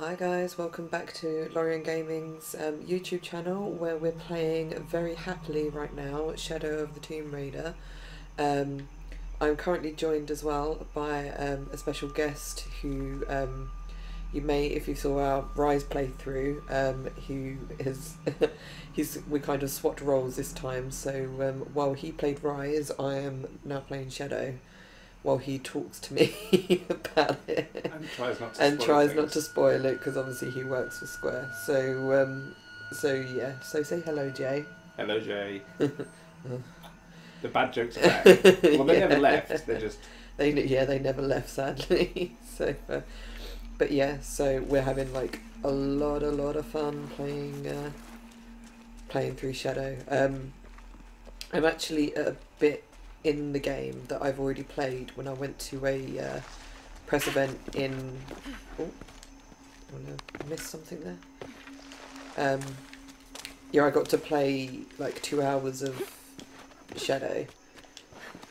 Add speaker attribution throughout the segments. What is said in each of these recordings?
Speaker 1: Hi guys, welcome back to Lorian Gaming's YouTube channel, where we're playing very happily right now Shadow of the Tomb Raider. I'm currently joined as well by a special guest who you may, if you saw our Rise playthrough, who is we kind of swapped roles this time, so while he played Rise, I am now playing Shadow, while he talks to me about it
Speaker 2: and tries not to
Speaker 1: spoil it because obviously he works for Square. So yeah. So say hello, Jay.
Speaker 2: Hello, Jay. The bad jokes are back. Well, they never left.
Speaker 1: They never left, sadly. So, but yeah. So we're having like a lot of fun playing through Shadow. I'm actually a bit in the game that I've already played when I went to a press event in... Oh, I missed something there. Yeah, I got to play like 2 hours of Shadow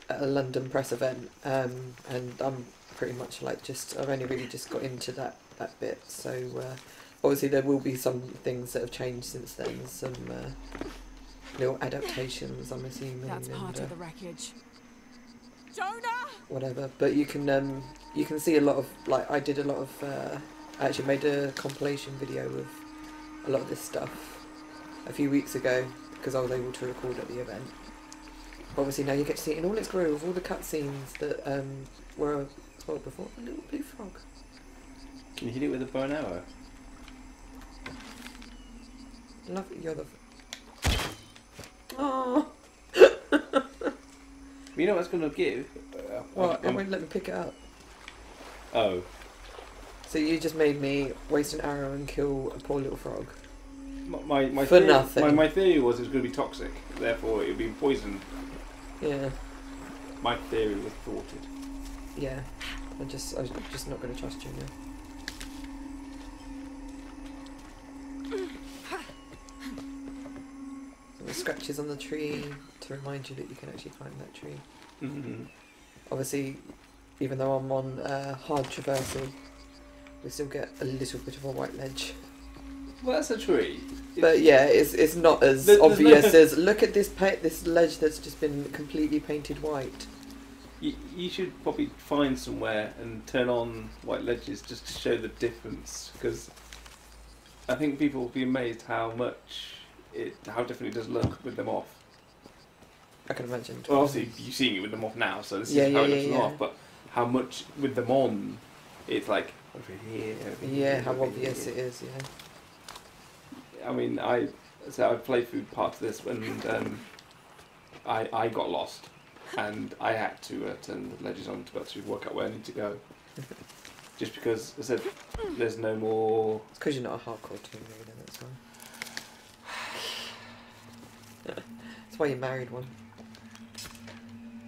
Speaker 1: at a London press event, and I'm pretty much like I've only really just got into that bit, so obviously there will be some things that have changed since then, some little adaptations, I'm assuming.
Speaker 3: That's part of the wreckage. Jonah!
Speaker 1: Whatever, but you can see a lot of, like, I did a lot of I actually made a compilation video of a lot of this stuff a few weeks ago because I was able to record at the event. Obviously now you get to see it in all its glory with all the cutscenes that were spoiled before. A little blue frog.
Speaker 2: Can you hit it with a bow and arrow?
Speaker 1: Love you're the... Oh.
Speaker 2: You know what it's going to give?
Speaker 1: What? It won't let me pick it up.
Speaker 2: Oh.
Speaker 1: So you just made me waste an arrow and kill a poor little frog.
Speaker 2: My
Speaker 1: for
Speaker 2: theory,
Speaker 1: nothing.
Speaker 2: My theory was it was going to be toxic, therefore it would be poisoned.
Speaker 1: Yeah.
Speaker 2: My theory was thwarted.
Speaker 1: Yeah. I'm just not going to trust you now. The scratches on the tree to remind you that you can actually climb that tree.
Speaker 2: Mm-hmm.
Speaker 1: Obviously, even though I'm on hard traversal, we still get a little bit of a white ledge.
Speaker 2: Well, that's a tree.
Speaker 1: But yeah, it's not as obvious as look at this ledge that's just been completely painted white.
Speaker 2: You should probably find somewhere and turn on white ledges just to show the difference, because I think people will be amazed how different it does look with them off.
Speaker 1: I can imagine.
Speaker 2: Well, obviously you're seeing it with them off now, so this is how it looks off. But how much with them on, it's like over here.
Speaker 1: Yeah, how obvious it is. Yeah.
Speaker 2: I mean, I played through part of this and I got lost, and I had to turn the ledges on to actually work out where I need to go. Just because I said there's no more.
Speaker 1: It's because you're not a hardcore Tomb Raider, that's why. That's why you married one.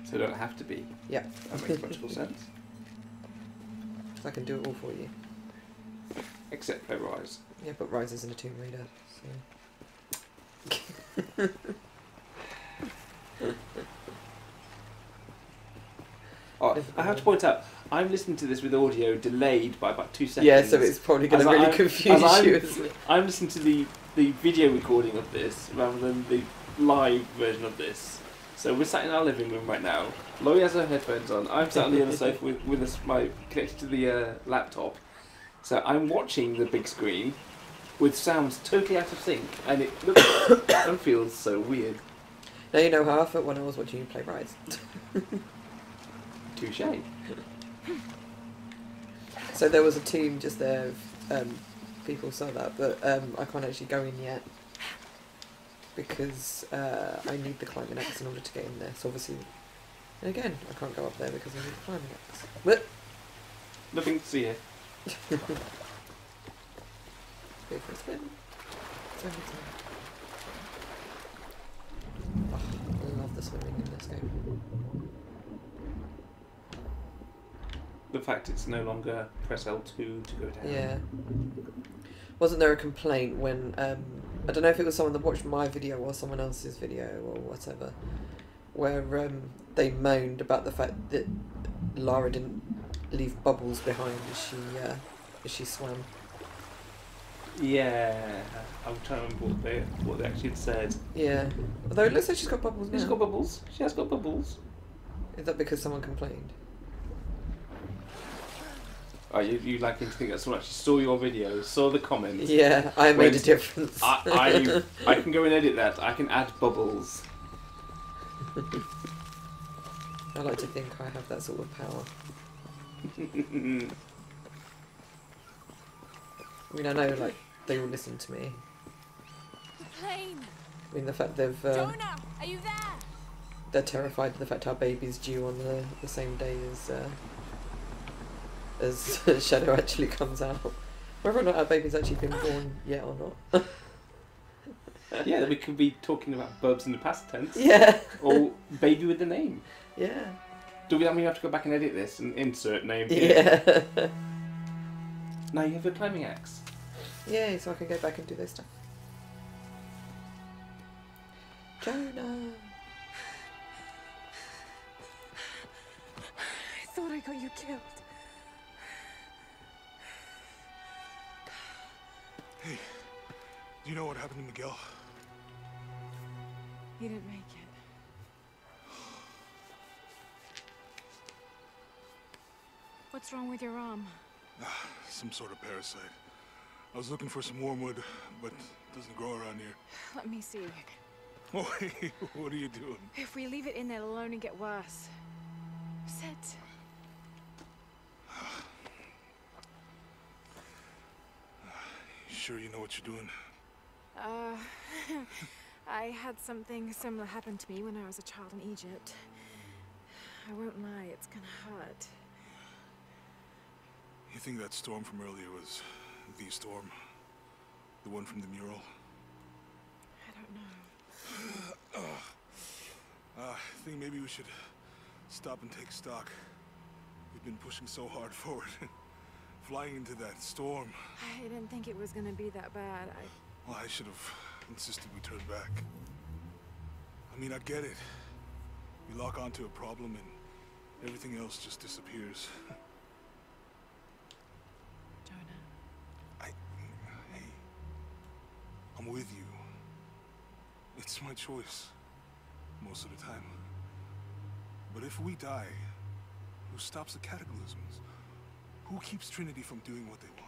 Speaker 2: So I don't have to be.
Speaker 1: Yeah.
Speaker 2: That makes logical sense.
Speaker 1: I can do it all for you.
Speaker 2: Except play Rise.
Speaker 1: Yeah, but Rise isn't a Tomb Raider, so...
Speaker 2: Oh, I have to point out, I'm listening to this with audio delayed by about 2 seconds.
Speaker 1: Yeah, so it's probably going to really confuse you, isn't it?
Speaker 2: I'm listening to the video recording of this rather than the live version of this. So we're sat in our living room right now. Laurie has her headphones on. I'm sat on the other sofa with my connected to the laptop. So I'm watching the big screen with sounds totally out of sync, and it looks and feels so weird.
Speaker 1: Now you know how I felt when I was watching you play Rise.
Speaker 2: Touche.
Speaker 1: So there was a team just there of people saw that, but I can't actually go in yet because I need the climbing axe in order to get in there. So obviously, and again, I can't go up there because I need the climbing axe. But
Speaker 2: Nothing to see here.
Speaker 1: go for a spin. Oh, I love the swimming in this game.
Speaker 2: The fact it's no longer press L2 to go down.
Speaker 1: Yeah. Wasn't there a complaint when, I don't know if it was someone that watched my video or someone else's video or whatever, where they moaned about the fact that Lara didn't leave bubbles behind as she swam.
Speaker 2: Yeah, I'm trying to remember what they actually had said.
Speaker 1: Yeah. Although it looks like she's got bubbles now.
Speaker 2: She's got bubbles. She has got bubbles.
Speaker 1: Is that because someone complained?
Speaker 2: Oh, you like to think that someone actually saw your video, saw the comments.
Speaker 1: Yeah, I made a difference.
Speaker 2: I can go and edit that. I can add bubbles.
Speaker 1: I like to think I have that sort of power. I mean, I know, like, they all listen to me.
Speaker 3: The plane.
Speaker 1: I mean, the fact they've...
Speaker 3: Jonah, are you there?
Speaker 1: they're terrified of the fact our baby's due on the same day as Shadow actually comes out. Whether or not our baby's actually been born yet or not.
Speaker 2: Yeah, we could be talking about Bubs in the past tense.
Speaker 1: Yeah.
Speaker 2: Or baby with the name.
Speaker 1: Yeah.
Speaker 2: Do we have to go back and edit this and insert name here?
Speaker 1: Yeah.
Speaker 2: Now you have a climbing axe.
Speaker 1: Yeah, so I can go back and do this stuff. Jonah.
Speaker 3: I thought I got you killed.
Speaker 4: Hey, do you know what happened to Miguel?
Speaker 3: He didn't make it. What's wrong with your arm?
Speaker 4: Some sort of parasite. I was looking for some wormwood, but it doesn't grow around here.
Speaker 3: Let me see.
Speaker 4: Oh, hey, what are you doing?
Speaker 3: If we leave it in there, it'll only get worse. Sit.
Speaker 4: You sure you know what you're doing?
Speaker 3: I had something similar happen to me when I was a child in Egypt. I won't lie, it's gonna hurt.
Speaker 4: You think that storm from earlier was the storm? The one from the mural?
Speaker 3: I don't know.
Speaker 4: I think maybe we should stop and take stock. We've been pushing so hard forward. Flying into that storm.
Speaker 3: I didn't think it was gonna be that bad.
Speaker 4: Well, I should have insisted we turn back. I mean, I get it. We lock onto a problem and everything else just disappears.
Speaker 3: Jonah.
Speaker 4: Hey, I'm with you. It's my choice, most of the time. But if we die, who stops the cataclysms? Who keeps Trinity from doing what they want?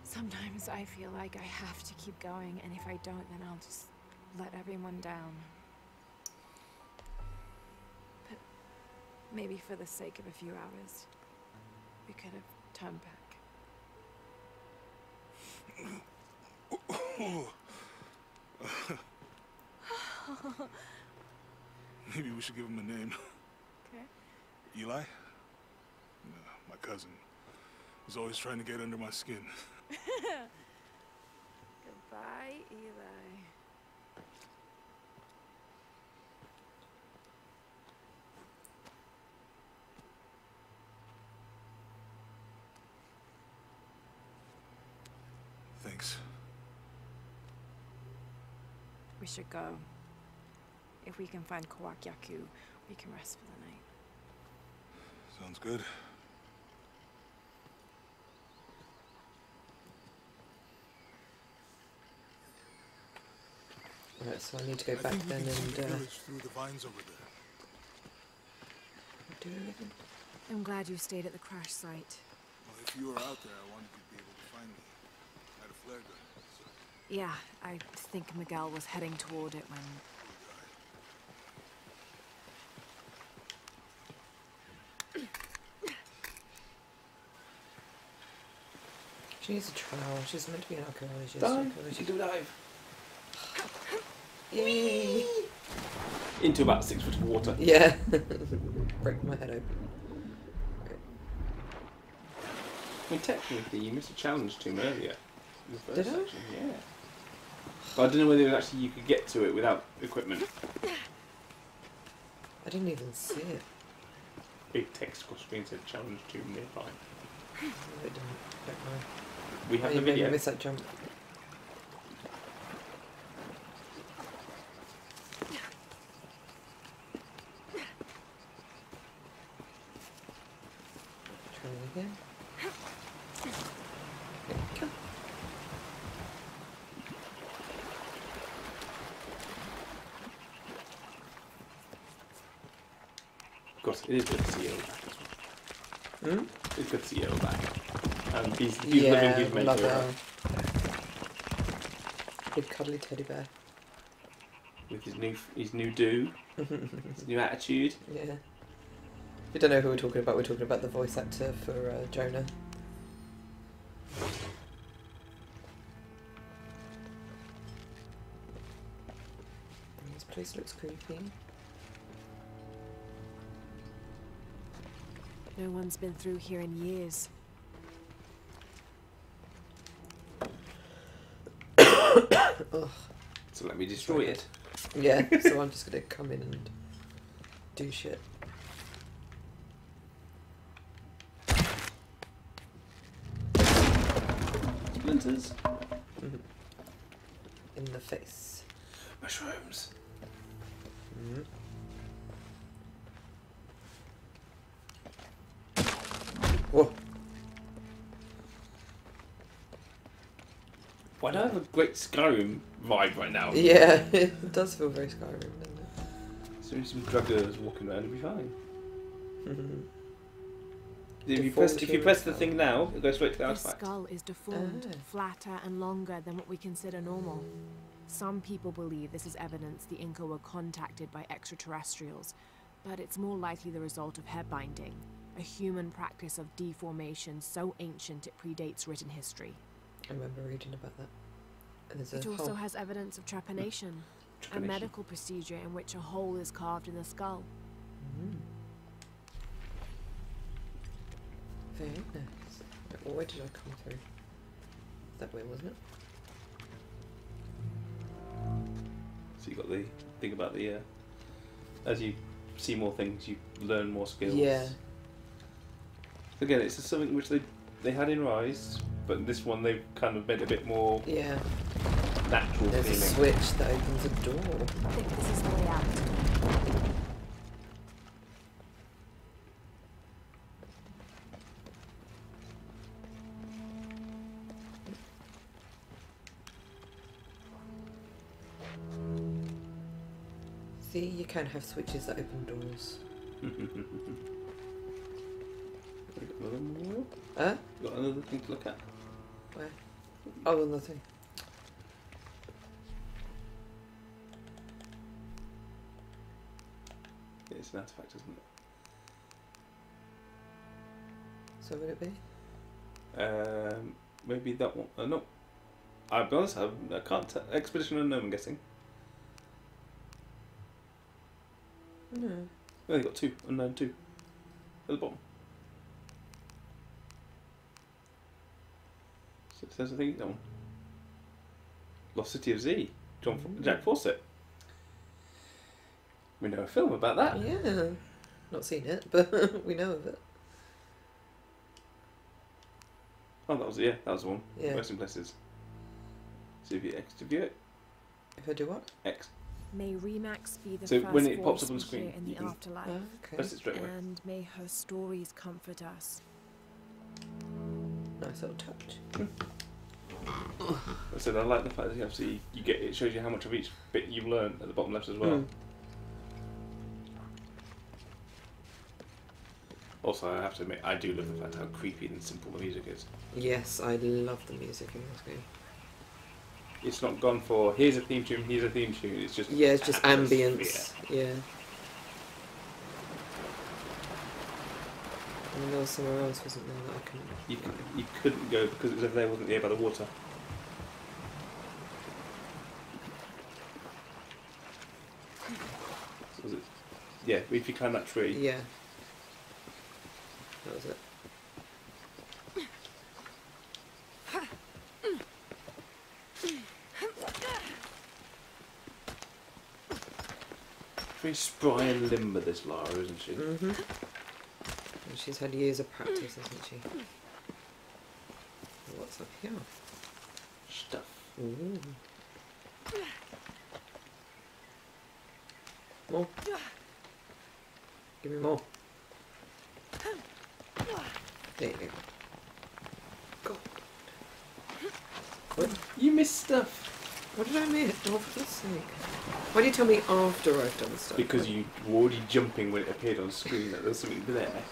Speaker 3: Sometimes I feel like I have to keep going, and if I don't, then I'll just let everyone down. But maybe for the sake of a few hours, we could have turned back.
Speaker 4: Maybe we should give him a name.
Speaker 3: Okay.
Speaker 4: Eli? My cousin. He's always trying to get under my skin.
Speaker 3: Goodbye, Eli.
Speaker 4: Thanks.
Speaker 3: We should go. If we can find Kawak Yaku, we can rest for the night.
Speaker 4: Sounds good.
Speaker 1: Right, so I need to go back then and
Speaker 4: through the vines over there.
Speaker 1: do everything.
Speaker 3: I'm glad you stayed at the crash site.
Speaker 4: Well, if you were out there, I wanted you to be able to find me. I had a flare gun, so
Speaker 3: Yeah, I think Miguel was heading toward it when...
Speaker 1: She needs a trowel. She's meant to be an archaeologist.
Speaker 2: Dive. She do a dive.
Speaker 1: Yay!
Speaker 2: Into about 6 foot of water.
Speaker 1: Yeah. Break my head open.
Speaker 2: I mean, technically, you missed a challenge to him earlier. In the first
Speaker 1: Did I?
Speaker 2: section. Yeah. But I don't know whether actually you could get to it without equipment.
Speaker 1: I didn't even see it.
Speaker 2: Big text across screen said challenge 2 nearby.
Speaker 1: No, it didn't. Don't know.
Speaker 2: We have
Speaker 1: Oh,
Speaker 2: the
Speaker 1: you made me
Speaker 2: video.
Speaker 1: miss that jump.
Speaker 2: course, it is good to see Earl back as well.
Speaker 1: Hmm?
Speaker 2: It's good to see Earl back. And he's
Speaker 1: Yeah,
Speaker 2: living his main
Speaker 1: love
Speaker 2: hero
Speaker 1: her. Big cuddly teddy bear.
Speaker 2: with his new do, his new attitude.
Speaker 1: Yeah. If you don't know who we're talking about the voice actor for Jonah. This place looks creepy.
Speaker 3: No one's been through here in years.
Speaker 1: Ugh.
Speaker 2: So let me destroy it.
Speaker 1: Yeah, so I'm just gonna come in and do shit.
Speaker 2: Splinters.
Speaker 1: In the face.
Speaker 2: Mushrooms.
Speaker 1: Mm. Whoa.
Speaker 2: Why do I have a great Skyrim vibe right now?
Speaker 1: Yeah, it does feel very Skyrim, doesn't
Speaker 2: So some druggers walking around, it'll be fine.
Speaker 1: it?
Speaker 2: If you
Speaker 1: Default
Speaker 2: press the
Speaker 1: human
Speaker 2: thing now, it goes straight to the
Speaker 3: The
Speaker 2: artifact.
Speaker 3: skull is deformed,
Speaker 1: Ah.
Speaker 3: flatter and longer than what we consider normal. Some people believe this is evidence the Inca were contacted by extraterrestrials, but it's more likely the result of head binding, a human practice of deformation so ancient it predates written history.
Speaker 1: I remember reading about that. And there's
Speaker 3: It
Speaker 1: a
Speaker 3: also
Speaker 1: hole.
Speaker 3: has evidence of trepanation, a
Speaker 2: Trepanation.
Speaker 3: medical procedure in which a hole is carved in the skull.
Speaker 1: Mm. Very nice. Where did I come through? That way, wasn't it?
Speaker 2: So you got the thing about the as you see more things, you learn more skills.
Speaker 1: Yeah.
Speaker 2: Again, it's just something which they had in Rise, but in this one they've kind of made it a bit more
Speaker 1: Yeah.
Speaker 2: natural
Speaker 1: There's a
Speaker 2: feeling.
Speaker 1: switch that opens a door.
Speaker 3: I think this is the way out.
Speaker 1: See, you can have switches that open doors.
Speaker 2: Got another more?
Speaker 1: Huh?
Speaker 2: Got another thing to look at.
Speaker 1: Where? Oh, on the thing.
Speaker 2: Yeah, it's an artifact, isn't it?
Speaker 1: So would it be?
Speaker 2: Maybe that one. No. I'll be honest, I can't tell. Expedition Unknown, I'm guessing.
Speaker 1: No.
Speaker 2: Oh, they've got two. Unknown 2. At the bottom. So it says, I think, that one. Lost City of Z. Jack Fawcett. We know a film about that.
Speaker 1: Yeah. Not seen it, but we know of it.
Speaker 2: Oh, that was the one.
Speaker 1: Yeah.
Speaker 2: Resting Places. So if you extraview it,
Speaker 1: If I do what?
Speaker 2: X.
Speaker 3: May Remax be the
Speaker 2: So
Speaker 3: first
Speaker 2: when it
Speaker 3: voice
Speaker 2: pops up on
Speaker 3: we
Speaker 2: the screen,
Speaker 3: hear in
Speaker 2: you
Speaker 3: the
Speaker 2: can-
Speaker 3: afterlife,
Speaker 1: Oh, okay.
Speaker 2: Press it straight away.
Speaker 3: and may her stories comfort us.
Speaker 1: Nice little touch.
Speaker 2: I said I like the fact that obviously you get it shows you how much of each bit you've learned at the bottom left as well.
Speaker 1: Mm.
Speaker 2: Also, I have to admit, I do love the fact how creepy and simple the music is.
Speaker 1: Yes, I love the music in this game.
Speaker 2: It's not gone for here's a theme tune, here's a theme tune. It's just
Speaker 1: Yeah, it's just
Speaker 2: atmosphere.
Speaker 1: ambience. Yeah. And there was somewhere else, wasn't there, that I couldn't...
Speaker 2: You couldn't go because it was over there, wasn't there, by the water. So was it? Yeah, if you climb that tree.
Speaker 1: Yeah. That was it.
Speaker 2: Very spry and limber, this Lara, isn't she?
Speaker 1: Mm-hmm. And she's had years of practice, hasn't she? What's up here?
Speaker 2: Stuff.
Speaker 1: Ooh. More. Give me more. There you go. Go. What?
Speaker 2: You missed stuff.
Speaker 1: What did I miss? Oh, for God's sake. Why do you tell me after I've done stuff?
Speaker 2: Because you were already jumping when it appeared on screen that there's something there.
Speaker 1: Well,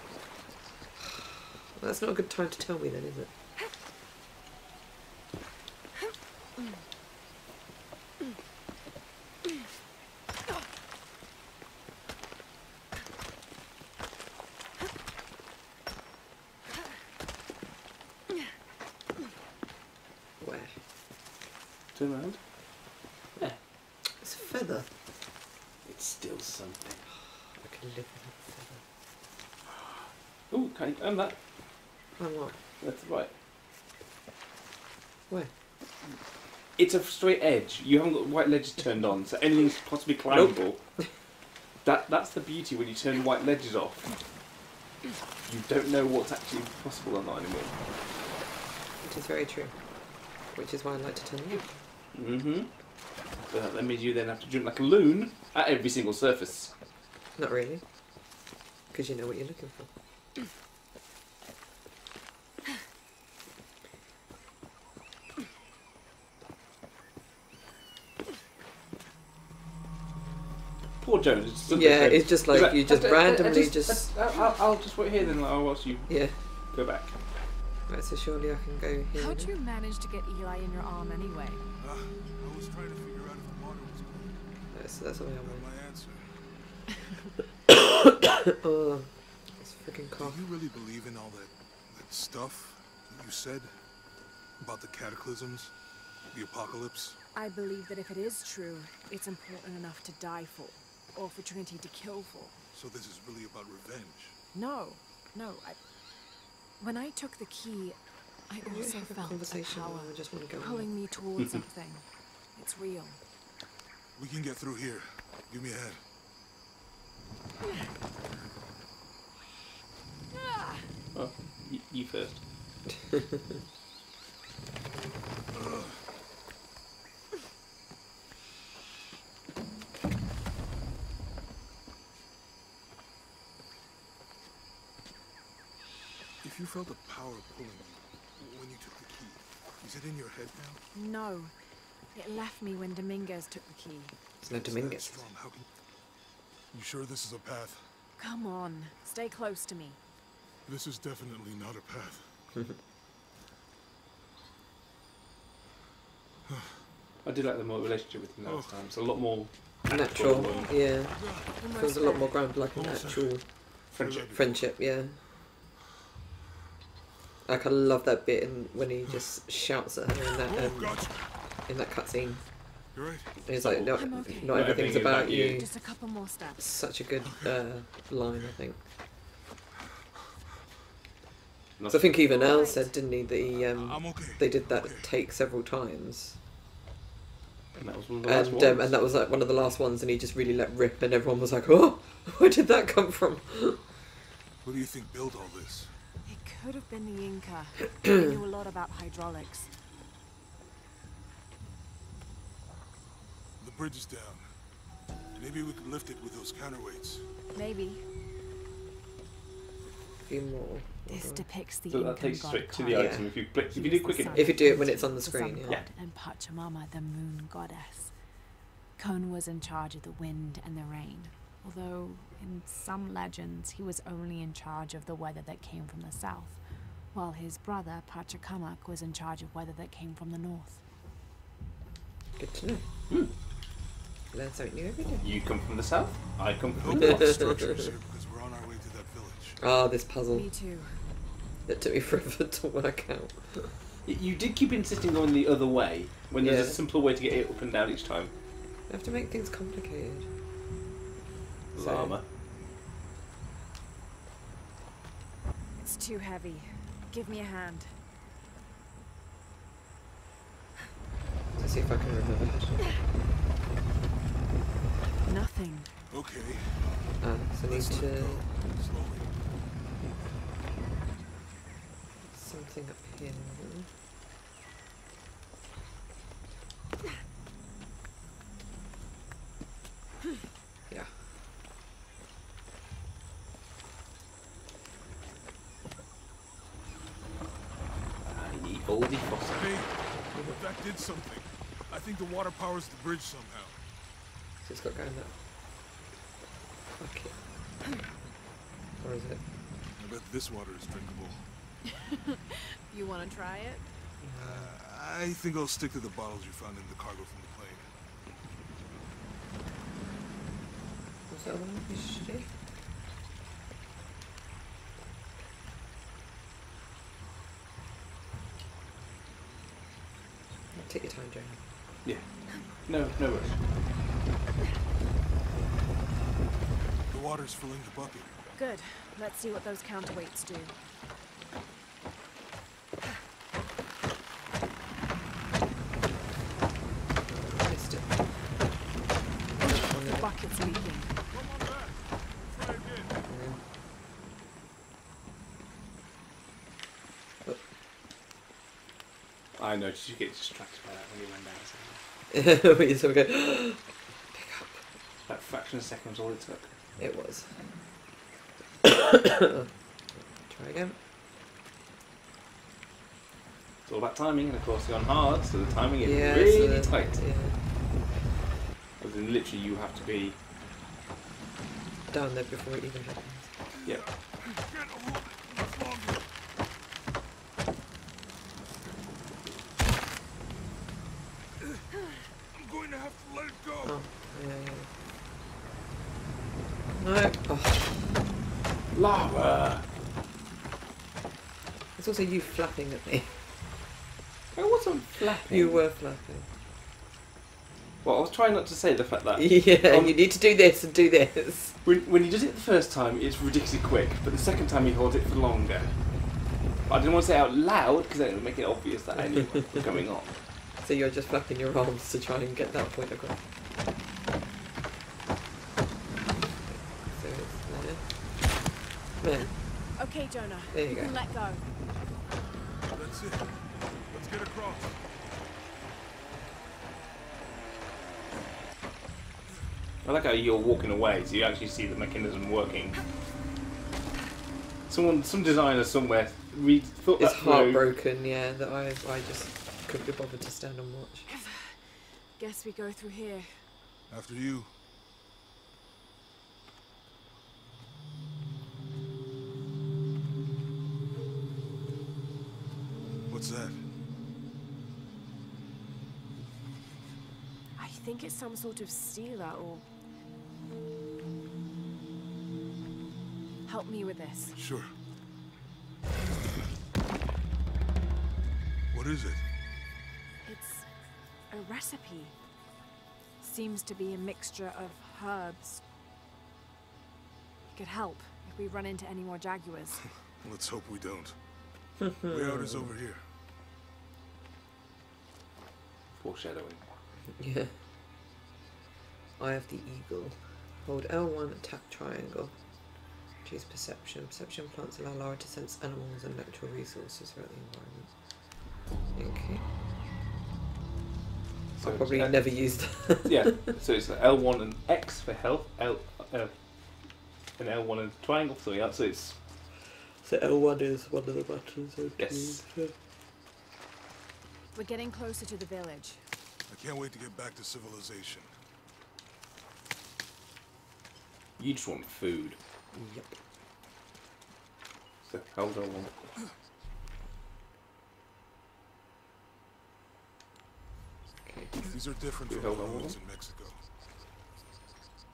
Speaker 1: that's not a good time to tell me then, is it? Where?
Speaker 2: Turn around. Yeah.
Speaker 1: It's a feather.
Speaker 2: It's still something.
Speaker 1: I can live with a feather.
Speaker 2: Ooh, can you earn that?
Speaker 1: Oh, what?
Speaker 2: That's right.
Speaker 1: Where?
Speaker 2: It's a straight edge. You haven't got white ledges turned on, so anything's possibly climbable. That's the beauty when you turn white ledges off. You don't know what's actually possible or not anymore.
Speaker 1: Which is very true. Which is why I like to turn them off.
Speaker 2: Mm-hmm. But that means you then have to jump like a loon at every single surface.
Speaker 1: Not really. Because you know what you're looking for.
Speaker 2: Poor Jones.
Speaker 1: Yeah, it's just like you just randomly
Speaker 2: I'll just wait here then. I'll watch you
Speaker 1: Yeah.
Speaker 2: go back.
Speaker 1: Right, so surely I can go here.
Speaker 3: How'd you manage to get Eli in your arm anyway?
Speaker 4: I was trying to figure out if the monitor was cool.
Speaker 1: That's the way
Speaker 4: My answer.
Speaker 1: Oh, it's freaking
Speaker 4: Do
Speaker 1: cough.
Speaker 4: you really believe in all that stuff that you said about the cataclysms, the apocalypse?
Speaker 3: I believe that if it is true, it's important enough to die for, or for Trinity to kill for.
Speaker 4: So this is really about revenge.
Speaker 3: No, when I took the key, I
Speaker 1: Can we
Speaker 3: also
Speaker 1: have a
Speaker 3: felt a
Speaker 1: conversation
Speaker 3: power
Speaker 1: or I just want to go on?
Speaker 3: pulling me towards something. It's real.
Speaker 4: We can get through here. Give me a hand.
Speaker 2: Oh, you first.
Speaker 4: If you felt a power pulling you when you took the key, is it in your head now?
Speaker 3: No, it left me when Dominguez took the key.
Speaker 1: It's no
Speaker 4: It's that
Speaker 1: Dominguez.
Speaker 4: strong. How can you sure this is a path?
Speaker 3: Come on, stay close to me.
Speaker 4: This is definitely not a path.
Speaker 2: I did like the more relationship with him last time. It's a lot more
Speaker 1: Natural,
Speaker 2: and
Speaker 1: yeah.
Speaker 3: Almost
Speaker 1: Feels a lot
Speaker 3: there.
Speaker 1: more grounded, like a natural
Speaker 2: friendship.
Speaker 1: friendship, yeah. Like I love that bit when he just shouts at her
Speaker 4: Oh, gotcha.
Speaker 1: in that cutscene.
Speaker 4: You're right.
Speaker 1: And he's like, no,
Speaker 3: I'm okay.
Speaker 1: not everything's about you.
Speaker 3: Just a couple more steps.
Speaker 1: Such a good line, I think.
Speaker 2: Not-
Speaker 1: So I think even Al said, didn't he, that he,
Speaker 4: I'm okay.
Speaker 1: they did that
Speaker 4: Okay.
Speaker 1: take several times.
Speaker 2: And that was one of the last ones.
Speaker 1: And that was like one of the last ones, and he just really let rip, and everyone was like, "Oh, where did that come from?"
Speaker 4: What do you think built all this?
Speaker 3: It could have been the Inca. They knew a lot about hydraulics.
Speaker 4: The bridge is down. Maybe we could lift it with those counterweights.
Speaker 3: Maybe.
Speaker 1: A few more.
Speaker 3: This depicts the
Speaker 2: So that
Speaker 3: Incan
Speaker 2: takes
Speaker 3: god
Speaker 2: straight to the
Speaker 3: Khan.
Speaker 1: Yeah.
Speaker 2: item. If you
Speaker 3: He
Speaker 2: do
Speaker 3: was
Speaker 2: quick
Speaker 3: the
Speaker 2: enough.
Speaker 3: sun
Speaker 1: If you do it when
Speaker 3: god,
Speaker 1: it's on the screen,
Speaker 3: sun
Speaker 1: yeah.
Speaker 3: god, and Pachamama, the moon goddess. Kon was in charge of the wind and the rain, although in some legends he was only in charge of the weather that came from the south, while his brother Pachacamac was in charge of weather that came from the north.
Speaker 1: Good to know. Learn something new every day.
Speaker 2: You come from the south. I come from
Speaker 4: Hope
Speaker 2: the
Speaker 4: all the
Speaker 2: north.
Speaker 4: structures here because we're on our way to that village.
Speaker 1: Ah, this puzzle.
Speaker 3: Me too.
Speaker 1: It took me forever to work out.
Speaker 2: You did keep insisting going the other way when there's
Speaker 1: Yeah.
Speaker 2: a simpler way to get it up and down each time.
Speaker 1: I have to make things complicated. So-
Speaker 2: Llama.
Speaker 3: It's too heavy. Give me a hand.
Speaker 1: Let's see if I can remember.
Speaker 3: Nothing.
Speaker 4: Okay.
Speaker 1: So I need
Speaker 4: Let's let
Speaker 1: to...
Speaker 4: go. Slowly.
Speaker 1: Something up here. Yeah.
Speaker 2: I need Goldie Foster.
Speaker 4: Hey, that did something. I think the water powers the bridge somehow.
Speaker 1: So it's got going that. Fuck it. Or is it?
Speaker 4: I bet this water is drinkable.
Speaker 3: You want to try it?
Speaker 4: I think I'll stick to the bottles you found in the cargo from the plane.
Speaker 1: Was that one you should do? Take your time, Jonah.
Speaker 2: Yeah. No rush.
Speaker 4: The water's filling the bucket.
Speaker 3: Good. Let's see what those counterweights do.
Speaker 1: Missed it.
Speaker 3: The bucket's leaking.
Speaker 4: Come on back. Try again.
Speaker 2: I noticed you get distracted by that when you went down.
Speaker 1: We sort of go, pick up.
Speaker 2: That fraction of a second was all it took.
Speaker 1: It was. Try again.
Speaker 2: It's all about timing, and of course you're on hard, so the timing is
Speaker 1: Yeah,
Speaker 2: really
Speaker 1: so
Speaker 2: tight.
Speaker 1: Yeah.
Speaker 2: As in, literally, you have to be.
Speaker 1: Down there before it even happens.
Speaker 2: Yeah.
Speaker 4: Can't hold it much longer. I'm going to have to let it go.
Speaker 1: Oh, yeah. No. Oh.
Speaker 2: Lava!
Speaker 1: It's also you flapping at me.
Speaker 2: I wasn't flapping.
Speaker 1: You were flapping.
Speaker 2: Well, I was trying not to say the fact that.
Speaker 1: Yeah, you need to do this and do this.
Speaker 2: When he does it the first time, it's ridiculously quick, but the second time he holds it for longer. I didn't want to say it out loud because then it would make it obvious that I knew what was going on.
Speaker 1: So you're just flapping your arms to try and get that point across. So it's there.
Speaker 3: Okay, Jonah.
Speaker 1: There you
Speaker 3: You
Speaker 1: go.
Speaker 3: can let go.
Speaker 4: That's it. Let's get across.
Speaker 2: I like how you're walking away, so you actually see the mechanism working. Some designer somewhere thought
Speaker 1: It's
Speaker 2: that through.
Speaker 1: heartbroken, yeah, that I just couldn't be bothered to stand and watch.
Speaker 3: Guess we go through here.
Speaker 4: After you. What's that?
Speaker 3: I think it's some sort of sealer or... Help me with this.
Speaker 4: Sure. What is it?
Speaker 3: It's a recipe. Seems to be a mixture of herbs. It could help if we run into any more jaguars.
Speaker 4: Let's hope we don't. Way out is over here.
Speaker 2: Foreshadowing.
Speaker 1: Yeah. Eye of the eagle. Hold L1, attack triangle. Choose perception. Perception plants allow Lara to sense animals and natural resources throughout the environment. Okay.
Speaker 2: So
Speaker 1: I'll probably
Speaker 2: it's,
Speaker 1: never used that.
Speaker 2: Yeah, so it's L1 and X for health, and L1 and triangle, so yeah, so it's...
Speaker 1: So L1 is one of the buttons. Okay.
Speaker 2: Yes.
Speaker 3: We're getting closer to the village.
Speaker 4: I can't wait to get back to civilization.
Speaker 2: You just want food.
Speaker 1: Yep.
Speaker 2: So hold on one.
Speaker 1: Okay.
Speaker 4: These are different
Speaker 2: We
Speaker 4: from
Speaker 2: held
Speaker 4: the
Speaker 2: on
Speaker 4: roads
Speaker 2: one.
Speaker 4: in Mexico.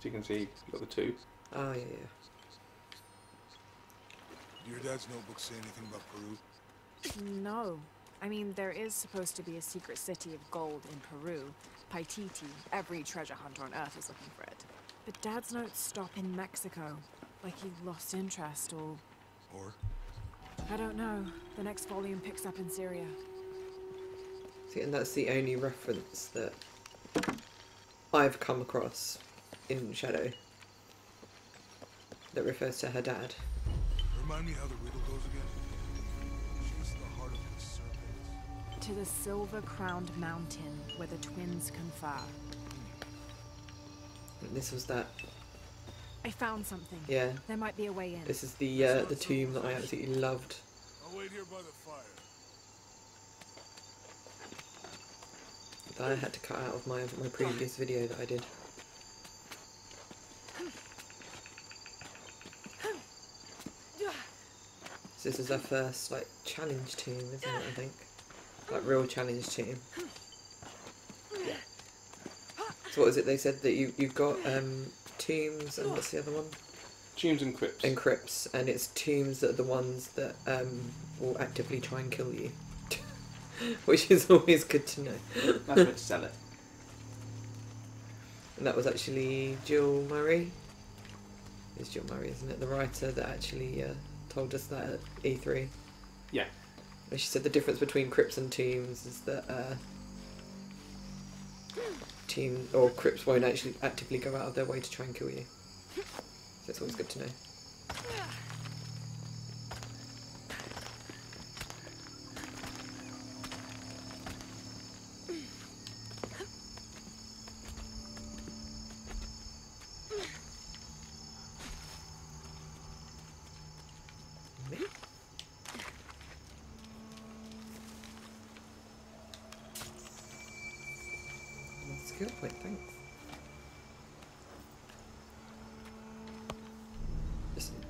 Speaker 2: So you can see you've got the two.
Speaker 1: Oh, yeah.
Speaker 4: Do your dad's notebooks say anything about Peru?
Speaker 3: No. I mean, there is supposed to be a secret city of gold in Peru. Paititi. Every treasure hunter on Earth is looking for it. But Dad's notes stop in Mexico. Like he lost interest or...
Speaker 4: Or?
Speaker 3: I don't know. The next volume picks up in Syria.
Speaker 1: See, and that's the only reference that I've come across in Shadow that refers to her dad.
Speaker 4: Remind me how the riddle goes again? She's the heart of the serpent.
Speaker 3: To the silver-crowned mountain where the twins confer.
Speaker 1: And this was that.
Speaker 3: I found something.
Speaker 1: Yeah.
Speaker 3: There might be a way in.
Speaker 1: This is the tomb that I absolutely loved.
Speaker 4: I'll wait here by the fire.
Speaker 1: that I had to cut out of my previous video that I did. So this is our first like challenge team, isn't it? I think, like real challenge team. So what was it they said that you've got tombs and what's the other one?
Speaker 2: Tombs and crypts.
Speaker 1: And crypts, and it's tombs that are the ones that will actively try and kill you, which is always good to know.
Speaker 2: That's where to sell it.
Speaker 1: And that was actually Jill Murray. It's Jill Murray, isn't it? The writer that actually told us that at E3.
Speaker 2: Yeah.
Speaker 1: And she said the difference between crypts and tombs is that crypts won't actually actively go out of their way to try and kill you. So it's always good to know. Skill point, thanks.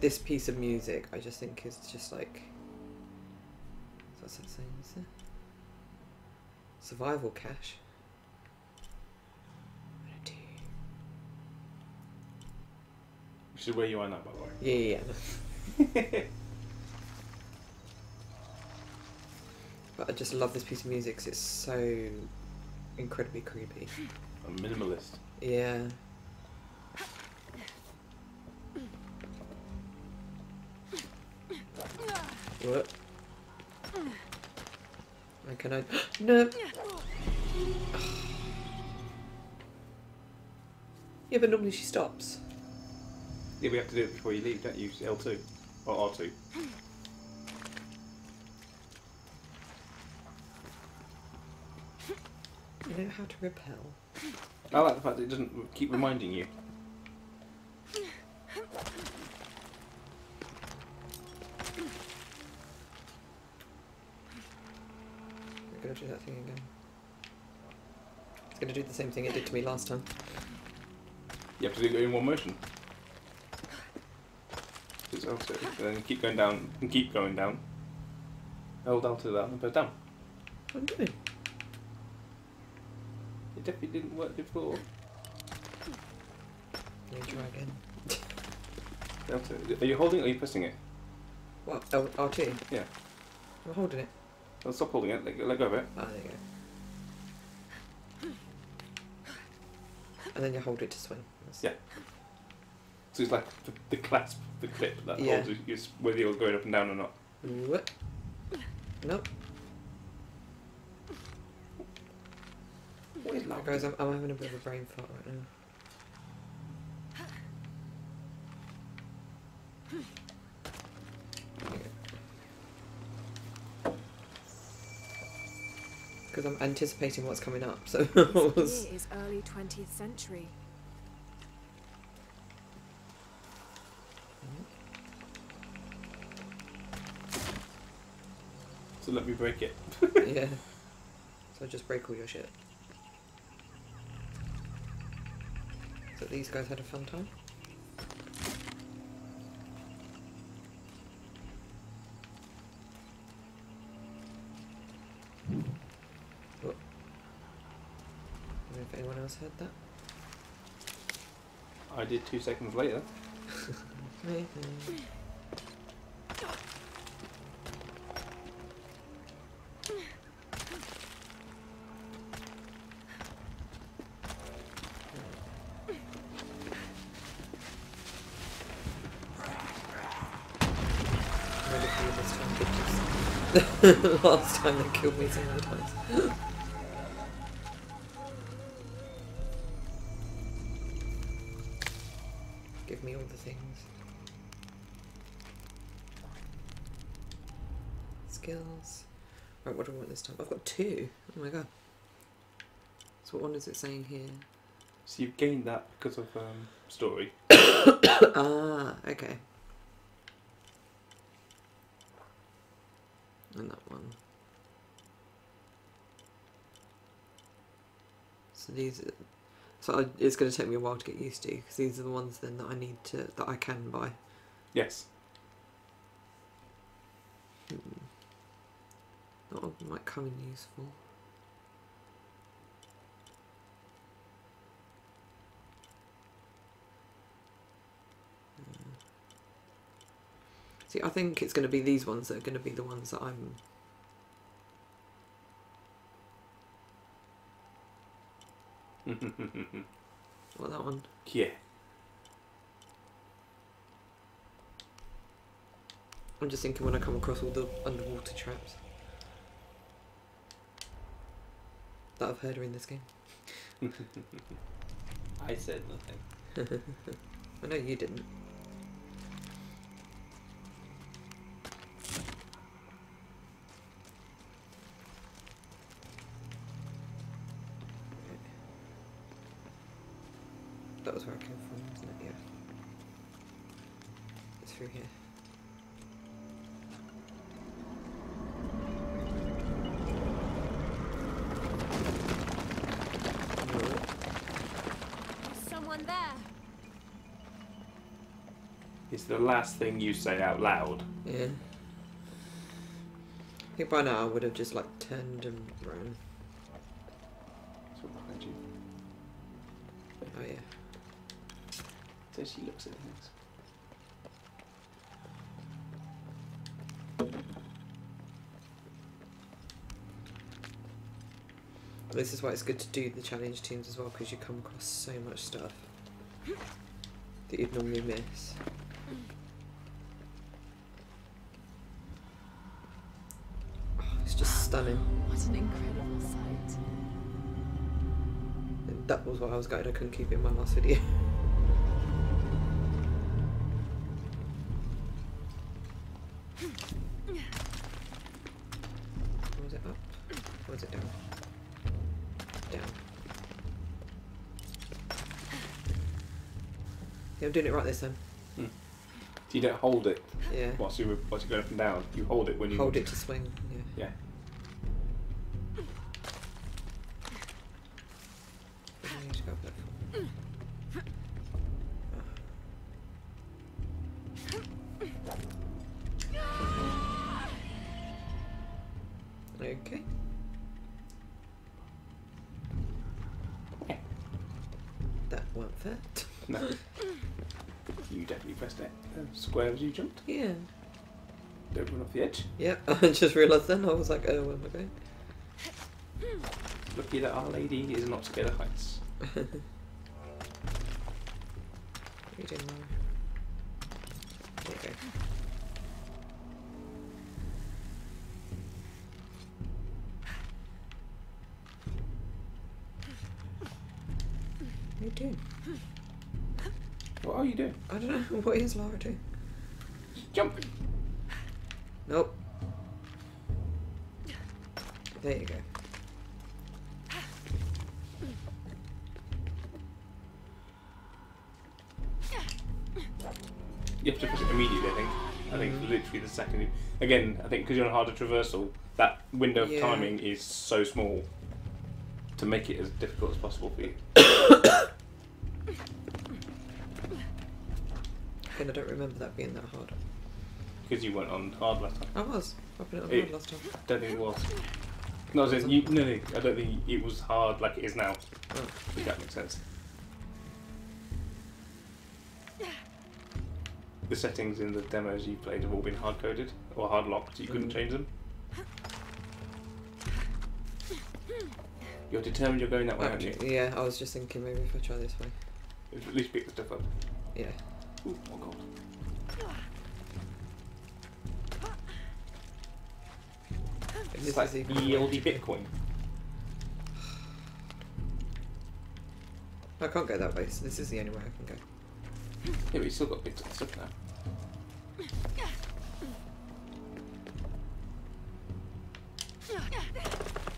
Speaker 1: This piece of music, I just think is just like, what's that saying? Is it survival cache?
Speaker 2: Which is where you are now, by the way.
Speaker 1: Yeah. But I just love this piece of music because it's so incredibly creepy.
Speaker 2: A minimalist.
Speaker 1: Yeah. What? Why can I? No. Yeah, but normally she stops.
Speaker 2: Yeah, we have to do it before you leave, don't you? L2 or R2.
Speaker 1: You know how to repel.
Speaker 2: I like the fact that it doesn't keep reminding you.
Speaker 1: We're gonna do that thing again. It's gonna do the same thing it did to me last time.
Speaker 2: You have to do it in one motion. It's also, and then keep going down and keep going down. Hold down to that and press down.
Speaker 1: What am I doing?
Speaker 2: It definitely didn't work before.
Speaker 1: Let me try again.
Speaker 2: L2. Are you holding it or are you pressing it?
Speaker 1: What? RT?
Speaker 2: Yeah.
Speaker 1: I'm holding it.
Speaker 2: Well, stop holding it. Let go of it.
Speaker 1: Ah, there you go. And then you hold it to swing. That's
Speaker 2: Yeah. So it's like the clasp, the clip that
Speaker 1: Yeah.
Speaker 2: holds you, whether you're going up and down or not.
Speaker 1: What? Nope.
Speaker 2: What is that?
Speaker 1: Guys, I'm having a bit of a brain fart right now. Because I'm anticipating what's coming up, so
Speaker 3: This year is early 20th century.
Speaker 2: So let me break it.
Speaker 1: yeah. So just break all your shit. So these guys had a fun time. Oh. I don't know if anyone else heard that.
Speaker 2: I did 2 seconds later.
Speaker 1: Last time they killed me so many times. Give me all the things. Skills. Right, what do I want this time? I've got 2. Oh my god. So what one is it saying here?
Speaker 2: So you've gained that because of story.
Speaker 1: Ah, okay. And that one. So it's going to take me a while to get used to, because these are the ones then that I need to, that I can buy.
Speaker 2: Yes.
Speaker 1: That one might come in useful. See, I think it's going to be these ones that are going to be the ones that I'm... What, that one?
Speaker 2: Yeah.
Speaker 1: I'm just thinking when I come across all the underwater traps that I've heard are in this game.
Speaker 2: I said nothing.
Speaker 1: I know you didn't. That was where I came from, wasn't it? Yeah. It's through here.
Speaker 3: There's someone there.
Speaker 2: It's the last thing you say out loud.
Speaker 1: Yeah. I think by now I would have just like turned and run.
Speaker 2: So behind you.
Speaker 1: Oh yeah.
Speaker 2: So she looks at things.
Speaker 1: This is why it's good to do the challenge teams as well, because you come across so much stuff that you'd normally miss. Oh, it's just stunning.
Speaker 3: What an incredible sight.
Speaker 1: And that was why I was gutted I couldn't keep it in my last video. Was it up? Or was it down? Down. Yeah, I'm doing it right this time.
Speaker 2: So you don't hold it
Speaker 1: Yeah.
Speaker 2: whilst you're going up and down. You hold it when you
Speaker 1: Hold it to swing. Yeah.
Speaker 2: Yeah.
Speaker 1: Where do I need to go up that for? Okay. That won't fit.
Speaker 2: No. You definitely pressed that square as you jumped.
Speaker 1: Yeah.
Speaker 2: Don't run off the edge.
Speaker 1: Yep, I just realised then. I was like, oh, where am I going?
Speaker 2: Lucky that Our Lady is not scared of heights.
Speaker 1: What are you doing, Laura? There you go. What are you doing?
Speaker 2: What are you doing?
Speaker 1: I don't know. What is Laura doing?
Speaker 2: Jumping.
Speaker 1: Nope. There you go.
Speaker 2: You have to push it immediately, I think. I think literally the second you... Again, I think because you're on a harder traversal, that window of
Speaker 1: Yeah.
Speaker 2: timing is so small to make it as difficult as possible for you.
Speaker 1: Again, I don't remember that being that hard.
Speaker 2: Because you weren't on hard last time.
Speaker 1: I was. I put it on
Speaker 2: It-
Speaker 1: hard last time.
Speaker 2: Don't think it was. No, as in, no, I don't think it was hard like it is now.
Speaker 1: Oh.
Speaker 2: If that makes sense. The settings in the demos you played have all been hard coded or hard locked, so you couldn't change them. You're determined you're going that way, aren't you?
Speaker 1: Yeah, I was just thinking maybe if I try this way.
Speaker 2: At least pick the stuff up.
Speaker 1: Yeah.
Speaker 2: Ooh, oh god.
Speaker 1: This
Speaker 2: It's like
Speaker 1: is even
Speaker 2: the
Speaker 1: more
Speaker 2: oldie Bitcoin.
Speaker 1: I can't go that way, so this is the only way I can go.
Speaker 2: Yeah, but you still got bits of stuff now.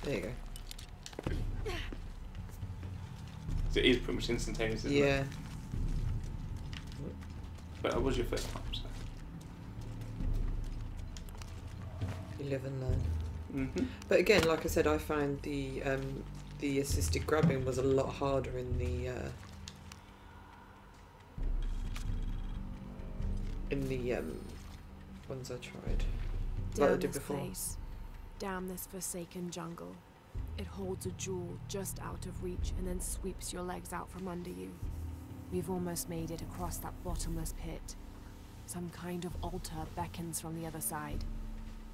Speaker 1: There you go.
Speaker 2: So it is pretty much instantaneous, isn't it?
Speaker 1: Yeah.
Speaker 2: But that was your first time, so.
Speaker 1: You live and learn.
Speaker 2: Mm-hmm.
Speaker 1: But again, like I said, I found the the assisted grabbing was a lot harder in the ones I tried. Like I
Speaker 3: Damn
Speaker 1: did
Speaker 3: this
Speaker 1: before.
Speaker 3: place. Damn this forsaken jungle. It holds a jewel just out of reach and then sweeps your legs out from under you. We've almost made it across that bottomless pit. Some kind of altar beckons from the other side,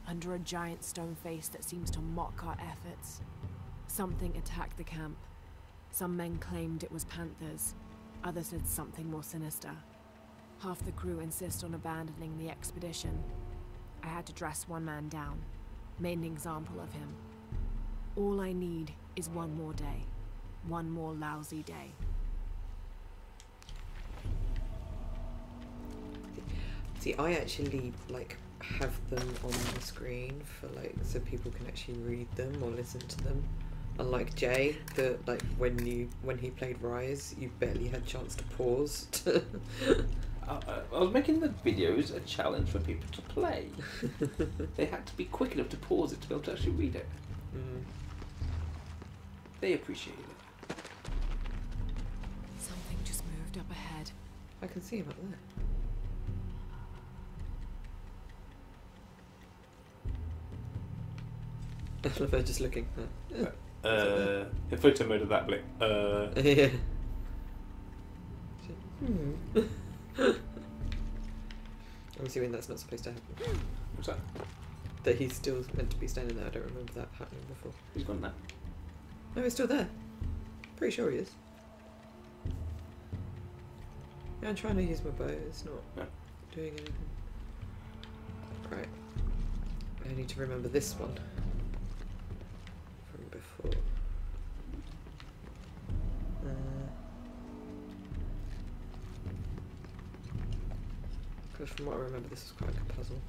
Speaker 3: under a giant stone face that seems to mock our efforts. Something attacked the camp. Some men claimed it was panthers. Others said something more sinister. Half the crew insist on abandoning the expedition. I had to dress one man down, made an example of him. All I need is one more day. One more lousy day.
Speaker 1: See, I actually like have them on the screen for like so people can actually read them or listen to them. Unlike Jay, that like when he played Rise, you barely had chance to pause.
Speaker 2: I was making the videos a challenge for people to play. They had to be quick enough to pause it to be able to actually read it.
Speaker 1: Mm.
Speaker 2: They appreciated it.
Speaker 3: Something just moved up ahead.
Speaker 1: I can see him up there. I love her just looking.
Speaker 2: In photo mode of that blip.
Speaker 1: Yeah. I'm assuming that's not supposed to happen.
Speaker 2: What's that?
Speaker 1: That he's still meant to be standing there. I don't remember that happening before.
Speaker 2: He's gone now.
Speaker 1: No, he's still there. Pretty sure he is. Yeah, I'm trying to use my bow. It's not doing anything. Right. I need to remember this one from before. Because from what I remember, this is quite a puzzle.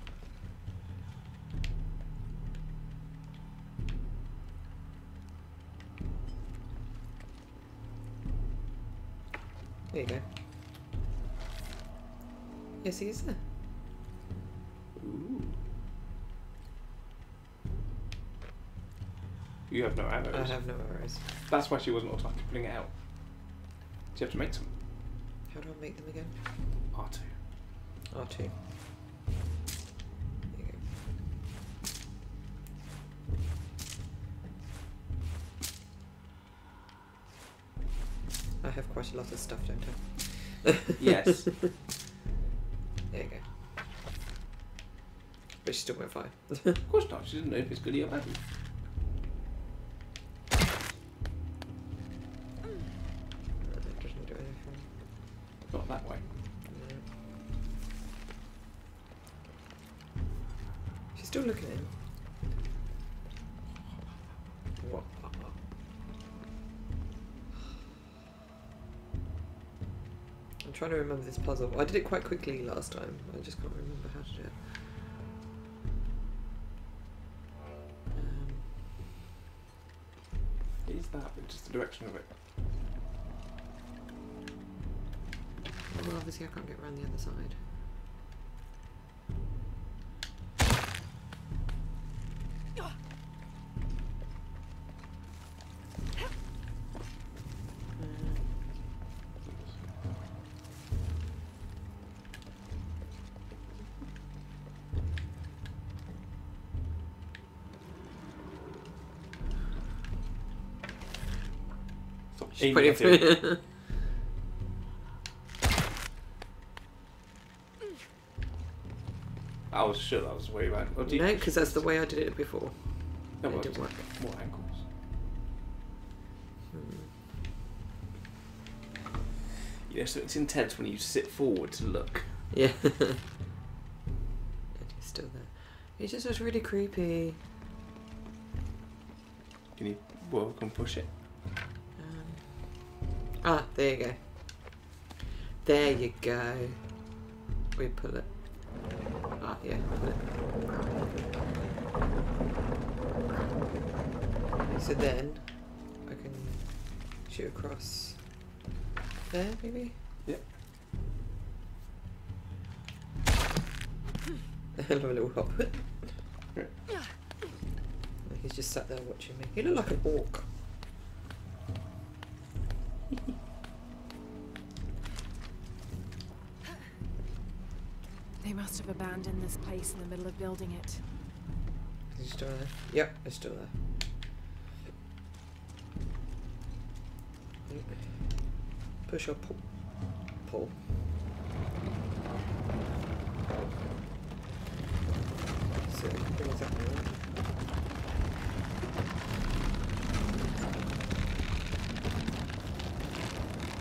Speaker 1: There you go. Yes, he is there.
Speaker 2: Ooh. You have no arrows.
Speaker 1: I have no arrows.
Speaker 2: That's why she wasn't automatically putting it out. So you have to make some.
Speaker 1: How do I make them again?
Speaker 2: R2.
Speaker 1: R2. There you go. I have quite a lot of stuff, don't I?
Speaker 2: Yes.
Speaker 1: There you go. But she still went fire.
Speaker 2: Of course not. She didn't know if it's good or bad.
Speaker 1: It doesn't do anything.
Speaker 2: Not that way.
Speaker 1: No. She's still looking at him. What? I'm trying to remember this puzzle. I did it quite quickly last time. I just can't remember how to do it.
Speaker 2: It is that, but just the direction of it.
Speaker 1: Well, obviously I can't get around the other side.
Speaker 2: Stop
Speaker 1: She's
Speaker 2: aiming
Speaker 1: putting
Speaker 2: at him. I was sure that was the way around. Or do you-
Speaker 1: No, because that's the way I did it before.
Speaker 2: No,
Speaker 1: it
Speaker 2: well,
Speaker 1: didn't work.
Speaker 2: More angles. You know, so it's intense when you sit forward to look.
Speaker 1: Yeah. And he's still there. He just looks really creepy.
Speaker 2: Can you walk and push it?
Speaker 1: Ah, there you go. There you go. We pull it. Ah, yeah, pull it. So then, I can shoot across there, maybe?
Speaker 2: Yep.
Speaker 1: I love a little hop.
Speaker 2: Yeah.
Speaker 1: He's just sat there watching me. He looked like an orc.
Speaker 3: They must have abandoned this place in the middle of building it.
Speaker 1: Is he still there? Yep, it's still there. Push or pull? Pull. So, bring us up now.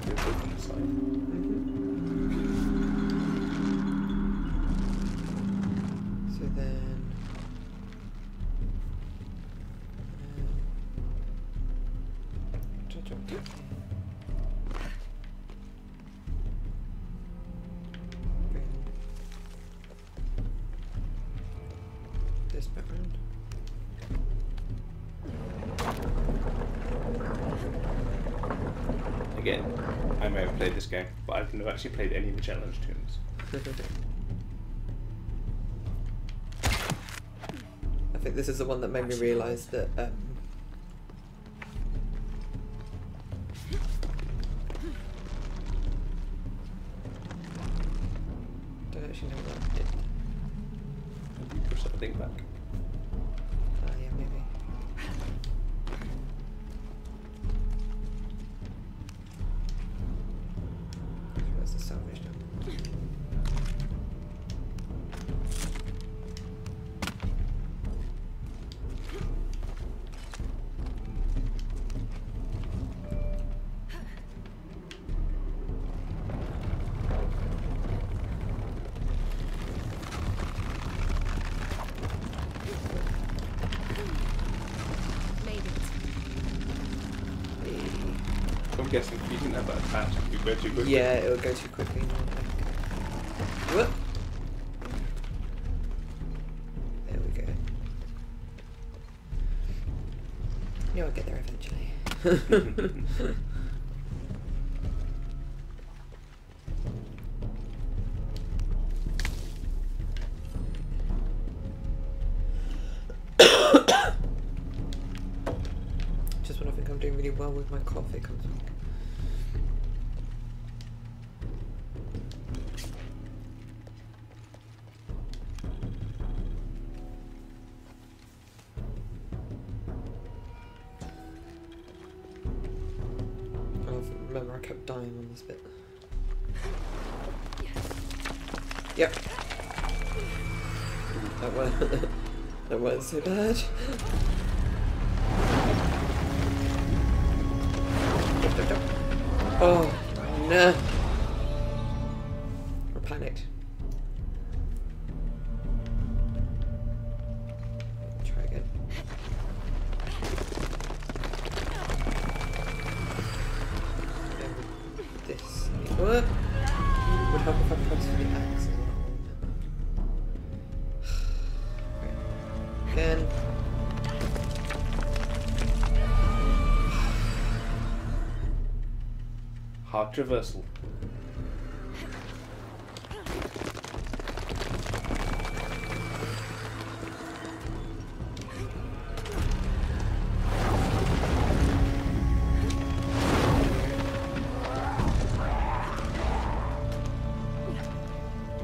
Speaker 2: You're good on the side.
Speaker 1: So then... this back round.
Speaker 2: Again, I may have played this game, but I've never actually played any of the challenge tunes.
Speaker 1: I think this is the one that made me realise that don't actually know what that did.
Speaker 2: You push that thing back.
Speaker 1: Oh yeah, maybe. Where's the salvage now?
Speaker 2: I'm guessing if you didn't have that attached, it would go too quickly.
Speaker 1: Yeah, it'll go too quickly. Whoop. There we go. Yeah, I'll get there eventually. Just when I think I'm doing really well with my cough, it comes back. Remember, I kept dying on this bit. Yep. That wasn't so bad. Oh no! I panicked. Try again. This would help if I press the axe as well. Right. Again.
Speaker 2: Hard traversal.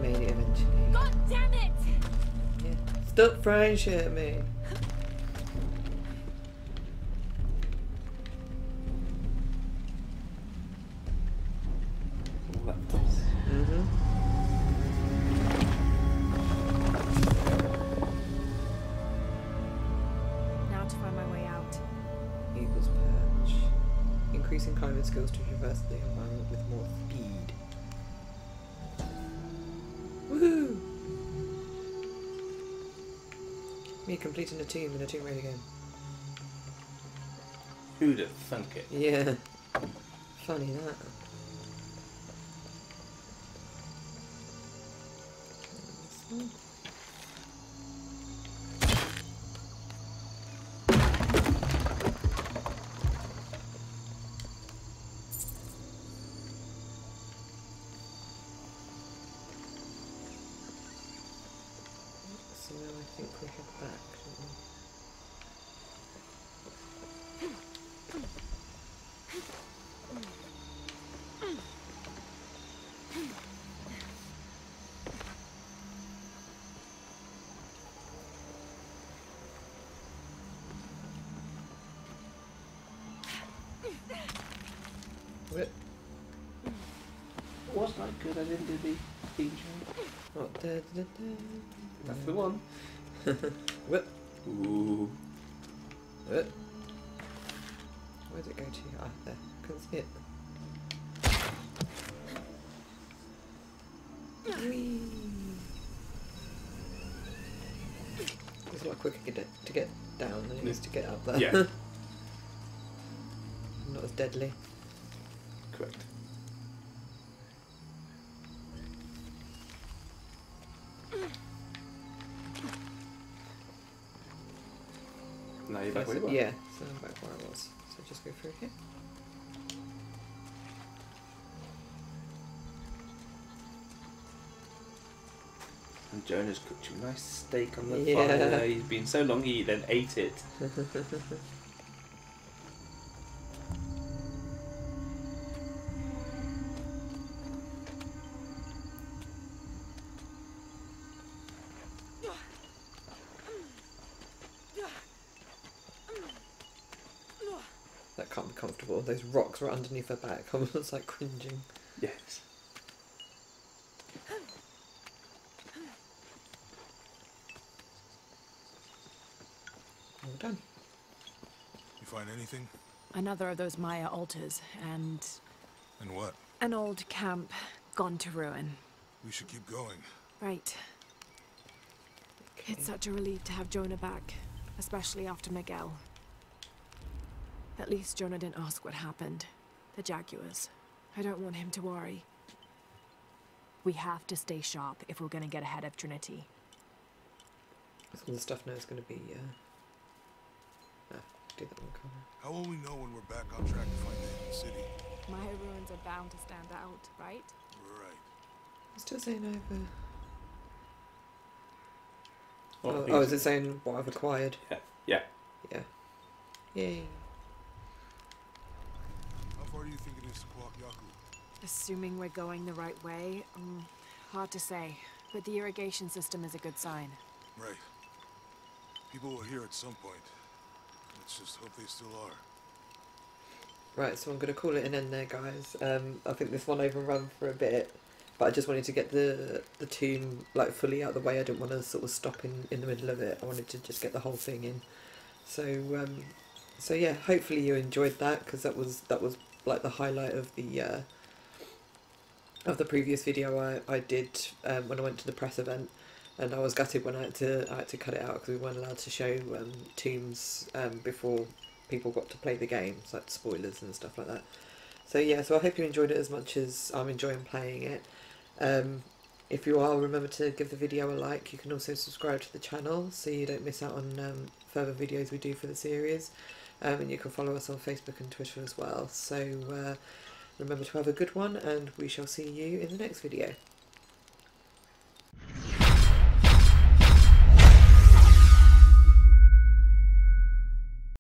Speaker 1: Made it eventually.
Speaker 3: God damn it!
Speaker 1: Yeah. Stop throwing shit at me.
Speaker 2: All that does.
Speaker 3: Now to find my way out.
Speaker 1: Eagle's perch. Increasing climbing skills to traverse the environment with more speed. Woohoo! Me completing a team in a Tomb Raider game.
Speaker 2: Who'd have thunk it?
Speaker 1: Yeah. Funny that. So now I think we head back, don't we? Whip.
Speaker 2: Wasn't I good? I didn't do the theme tune.
Speaker 1: What?
Speaker 2: That's the one.
Speaker 1: Whip.
Speaker 2: Ooh.
Speaker 1: Whip. Where did it go to? Ah, there. Couldn't see it. Whee! It's a lot quicker to get down than it is to get up there.
Speaker 2: Yeah.
Speaker 1: Not as deadly.
Speaker 2: Correct. Now you're back where you were.
Speaker 1: Yeah, so I'm back where I was. So just go through here.
Speaker 2: And Jonah's cooked you a nice steak on the
Speaker 1: Yeah.
Speaker 2: fire. He's been so long he then ate it.
Speaker 1: That can't be comfortable. Those rocks right underneath her back. I was like cringing.
Speaker 2: Yes.
Speaker 1: All done.
Speaker 4: You find anything?
Speaker 3: Another of those Maya altars, and
Speaker 4: And what?
Speaker 3: an old camp gone to ruin.
Speaker 4: We should keep going.
Speaker 3: Right.
Speaker 1: Okay.
Speaker 3: It's such a relief to have Jonah back, especially after Miguel. At least Jonah didn't ask what happened. The Jaguars. I don't want him to worry. We have to stay sharp if we're going to get ahead of Trinity.
Speaker 1: Some of the stuff now is going to be. Do that one, Connor.
Speaker 4: How will we know when we're back on track to find the hidden city?
Speaker 3: Maya ruins are bound to stand out, right?
Speaker 4: Right.
Speaker 1: I'm still saying over.
Speaker 2: Well,
Speaker 1: Oh, is it saying what I've acquired?
Speaker 2: Yeah. Yeah.
Speaker 1: Yeah. Yay.
Speaker 4: How far do you think it is to Kwakyaku?
Speaker 3: Assuming we're going the right way, hard to say. But the irrigation system is a good sign.
Speaker 4: Right. People were here at some point. Let's just hope they still are.
Speaker 1: Right, so I'm going to call it an end there, guys. I think this one overrun for a bit, but I just wanted to get the tomb like fully out of the way. I didn't want to sort of stop in the middle of it. I wanted to just get the whole thing in. So so yeah, hopefully you enjoyed that, because that was like the highlight of the previous video I did when I went to the press event. And I was gutted when I had to cut it out, because we weren't allowed to show tombs before people got to play the games, like spoilers and stuff like that. So yeah, so I hope you enjoyed it as much as I'm enjoying playing it. If you are, remember to give the video a like. You can also subscribe to the channel so you don't miss out on further videos we do for the series. And you can follow us on Facebook and Twitter as well. So remember to have a good one, and we shall see you in the next video.